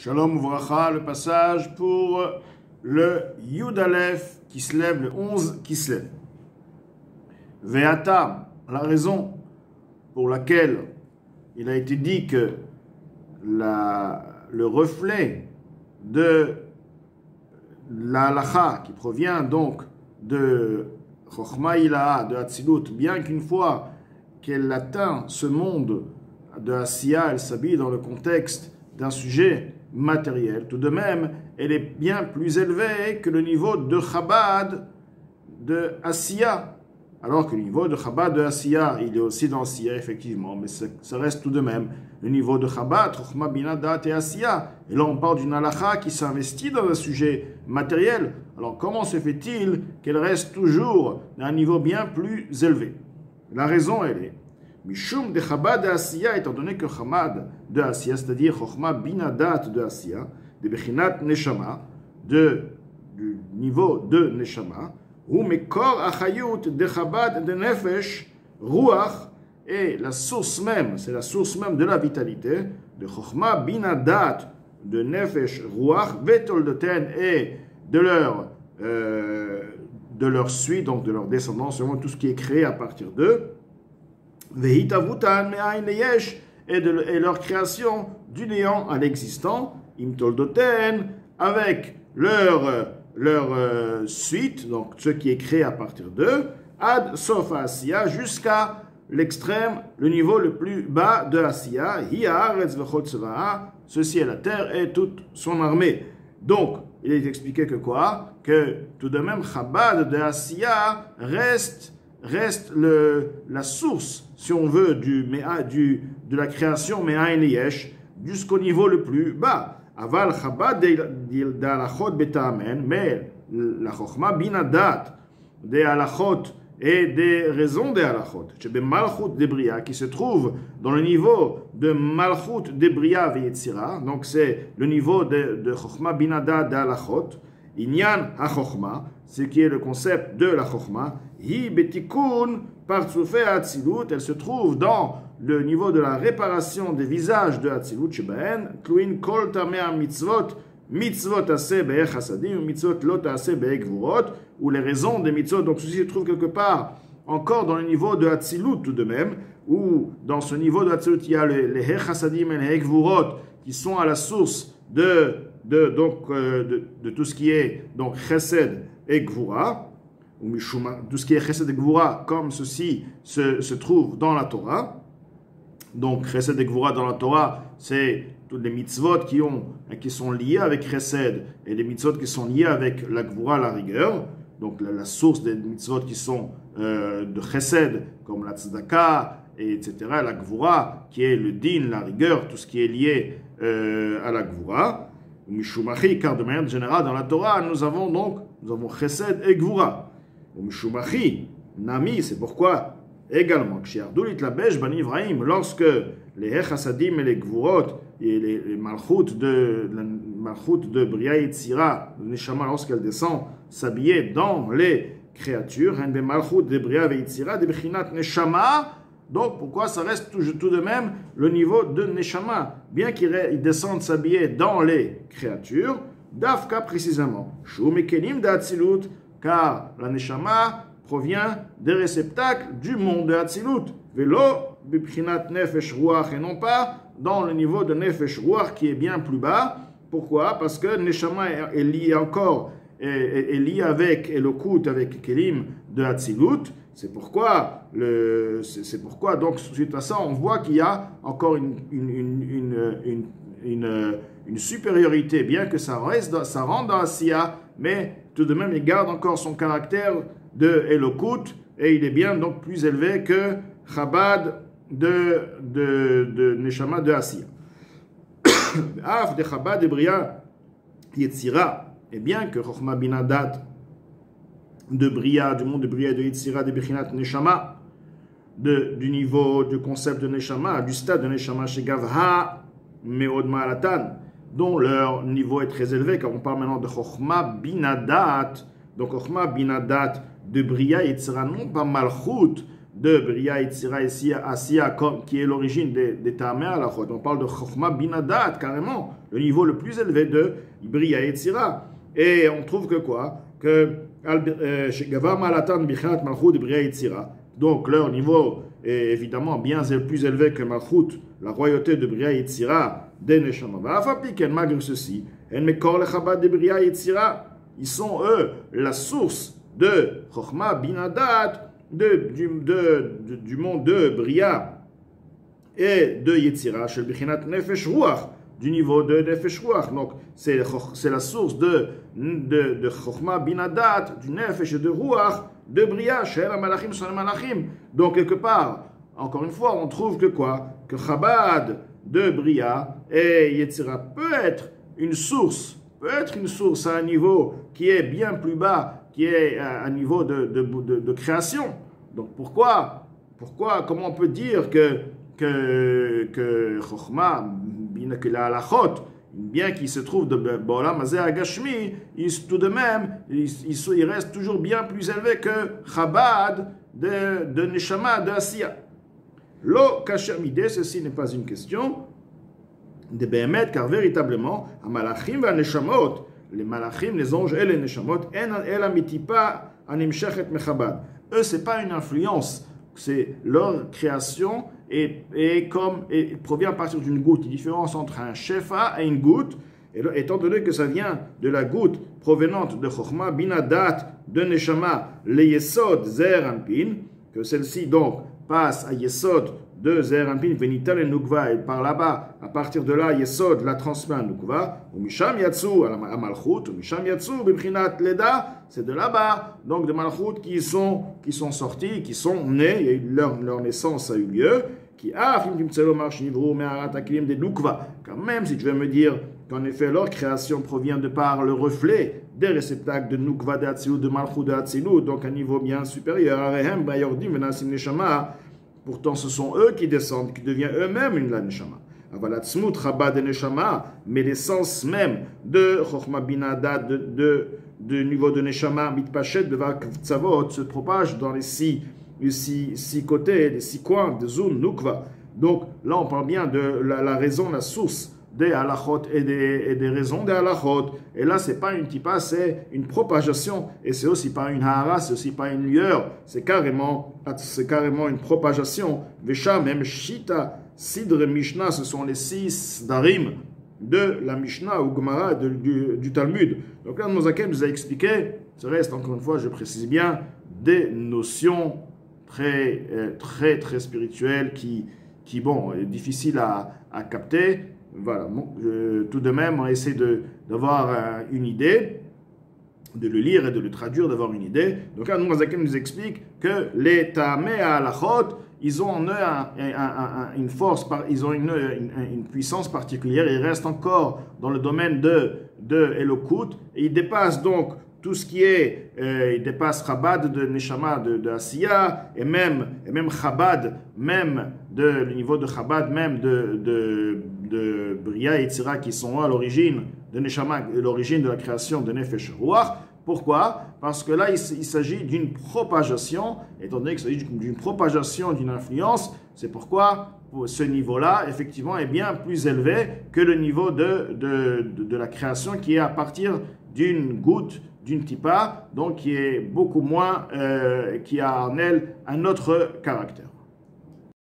Shalom Uvracha, le passage pour le Yud Aleph qui se lève, le 11 qui se lève. Ve'ata, la raison pour laquelle il a été dit que le reflet de la halacha qui provient donc de Chochma Ilaha, de Hatzilut, bien qu'une fois qu'elle atteint ce monde de Asiya, elle s'habille dans le contexte d'un sujet matériel. Tout de même, elle est bien plus élevée que le niveau de Chabad de Asiya. Alors que le niveau de Chabad de Asiya, il est aussi dans Asiya, effectivement, mais ça reste tout de même le niveau de Chabad, Chochma, Bina, Dat et Asiya. Et là, on parle d'une halakha qui s'investit dans un sujet matériel. Alors, comment se fait-il qu'elle reste toujours à un niveau bien plus élevé? La raison, elle est Mishum de Chabad de Asiya, étant donné que Chabad de Asiya, c'est-à-dire Chochma Bina Dat de Asiya, de Bechinat Neshama, du niveau de Neshama, ou Mekor Achayut de Chabad de Nefesh, Ruach, et la source même, c'est la source même de la vitalité, de Chochma Bina Dat de Nefesh, Ruach, Vetoldoten, et de leur suite, donc de leur descendance, tout ce qui est créé à partir d'eux. Et leur création du néant à l'existant, imtoldoten, avec leur suite, donc ce qui est créé à partir d'eux, ad sof Asiya, jusqu'à l'extrême, le niveau le plus bas de Asiya, ceci est la terre et toute son armée. Donc, il est expliqué que quoi? Que tout de même, Chabad de Asiya reste la source, si on veut, de la création Me'ain Yesh jusqu'au niveau le plus bas. Aval Chabad de halachot beta'amen, mais la Chochma binadat des halachot et des raisons des halachot, Malchut de Bria, qui se trouve dans le niveau de Malchut de Bria ve'Yetzira, donc c'est le niveau de Chochma binadat des halachot, Inyan ha-Chochma, ce qui est le concept de la Chochma, Hi betikun partsufei Hatzilut, elle se trouve dans le niveau de la réparation des visages de Hatzilut, Shebaen, Tluin kol tamea mitzvot, mitzvot aseh be'ech hasadim, mitzvot lot aseh be'ech gvurot, ou les raisons des mitzvot, donc ceci se trouve quelque part encore dans le niveau de Hatzilut tout de même, ou dans ce niveau de Hatzilut, il y a les hech hasadim et les hech gvurot qui sont à la source de tout ce qui est donc chesed et gvura, ou tout ce qui est chesed et gvura, comme ceci se trouve dans la Torah. Donc chesed et gvura dans la Torah, c'est toutes les mitzvot qui sont liées avec chesed et les mitzvot qui sont liées avec la gvura, la rigueur. Donc la source des mitzvot qui sont de chesed, comme la tzedaka, etc. La gvura, qui est le din, la rigueur, tout ce qui est lié à la gvura. Mishumachi, car de manière générale dans la Torah, nous avons chesed et gvura. Mishumachi, nami, c'est pourquoi également, lorsque les hechasadim et les gvurot et les malchut de Bria Yetzira, le neshama, lorsqu'elle descend s'habiller dans les créatures, malchut de Bria Yetzira, de bechinat neshama. Donc, pourquoi ça reste tout de même le niveau de Neshama, bien qu'ils descendent s'habiller dans les créatures, Dafka précisément. Shumekelim d'Hatzilut, car la Neshama provient des réceptacles du monde de Hatzilut. Velo, bipchinat nefesh ruach, et non pas dans le niveau de nefesh ruach qui est bien plus bas. Pourquoi? Parce que Neshama est lié encore, est lié avec Elokut, avec Kelim de Hatzilut. C'est pourquoi, donc, suite à ça, on voit qu'il y a encore une supériorité, bien que ça rentre dans Asiya, mais tout de même, il garde encore son caractère de Elokut, et il est bien donc plus élevé que Chabad de Neshama de Asiya. Af de Chabad de Bria Yetzira, et bien que Chochma binadat de Bria, du monde de Bria, de Yetzira, de Bechinat Neshama, du niveau, du concept de Neshama, du stade de Neshama chez Gavha, Meod Ma'alatan, dont leur niveau est très élevé, car on parle maintenant de Chochma binadat, donc Chochma binadat de Bria, Yetzira, non pas Malchut de Bria Yetzira et Asiya, qui est l'origine des Ta'amei Halachot. On parle de Chokhmah Binadat, carrément, le niveau le plus élevé de Bria Yetzira. Et on trouve que quoi? Que Gavar Malatan Bichat Malchut Bria Yetzira. Donc leur niveau est évidemment bien plus élevé que Malchut, la royauté de Bria Yetzira des Neshama. Malgré ceci, En Mekor le Chabad de Bria Yetzira, ils sont eux la source de Chokhmah Binadat, du monde de Bria et de Yetzira, Shel Bichinat Nefesh Ruach, du niveau de Nefesh Ruach. Donc c'est la source de Chokhmah Binadat, du Nefesh et de Ruach, de Bria, Shel Malachim son Malachim. Donc quelque part, encore une fois, on trouve que quoi? Que Chabad de Bria et Yetzira peut être une source à un niveau qui est bien plus bas, qui est à un niveau de création. Donc pourquoi, comment on peut dire que Chokhmah, que la halachot, bien qu'il se trouve de Ba'olam Hazeh Agashmi, tout de même, il reste toujours bien plus élevé que Chabad de Neshama, de Asiya. Lo kasher mideh, ceci n'est pas une question de Behemet, car véritablement, Amalachim va Neshamot, les Malachim, les anges et les Neshamot, El Amitipa Animshechet Mechabad. Eux, c'est pas une influence, c'est leur création et provient à partir d'une goutte. Il y a une différence entre un shefa et une goutte, et étant donné que ça vient de la goutte provenante de Chokhmah Binadat, de Neshama, les Yesod Zer Anpin, que celle-ci donc passe à Yesod de Zer Anpin, Venital et Nukva, et par là-bas, à partir de là, Yesod la transmet à Nukva, ou Misham Yatsu, à Malchut, ou Misham Yatsu, Bibchinat Leda, c'est de là-bas, donc de Malchut qui sont sortis, qui sont nés, et leur naissance a eu lieu, qui a, des Nukva, quand même, si tu veux me dire qu'en effet, leur création provient de par le reflet des réceptacles de Nukva de Hatzilut, de Malchut de Hatzilut, donc un niveau bien supérieur, Arehem, Bayordim, Venasim Neshama. Pourtant, ce sont eux qui descendent, qui deviennent eux-mêmes une Neshama. Avalatzmut, Chabad et Neshama, mais l'essence même de Chokhmah Binadat, de niveau de Neshama, Mitpachet, de Vakvtzavot, se propage dans les six côtés, les 6 coins de Zun, Nukva. Donc là, on parle bien de la raison, la source des halachot et des raisons des halachot. Et là, c'est pas une tipa, c'est une propagation. Et c'est aussi pas une hara, c'est aussi pas une lueur. C'est carrément une propagation. Vesha, même Shita, Sidre, Mishnah, ce sont les 6 darim de la Mishnah ou Gemara du Talmud. Donc là, Mozaken nous a expliqué, ce reste, encore une fois, je précise bien, des notions très, très, très spirituelles qui bon, est difficile à capter. Voilà, tout de même, on essaie d'avoir une idée, de le lire et de le traduire, d'avoir une idée. Donc là, Mozaken nous explique que les Ta'amei Halachot, ils ont en eux une force, ils ont une puissance particulière, ils restent encore dans le domaine de Elokut, et ils dépassent donc tout ce qui est, il dépasse Chabad de Neshama, de Asiya, et même Chabad, même le niveau de Chabad, même de Bria et Yetzira, qui sont à l'origine de Neshama, l'origine de la création de Nefesh Ruach. Pourquoi? Parce que là, il s'agit d'une propagation, étant donné qu'il s'agit d'une propagation, d'une influence. C'est pourquoi ce niveau-là, effectivement, est bien plus élevé que le niveau de la création qui est à partir d'une goutte, d'une tipa, donc qui est beaucoup moins, qui a en elle un autre caractère.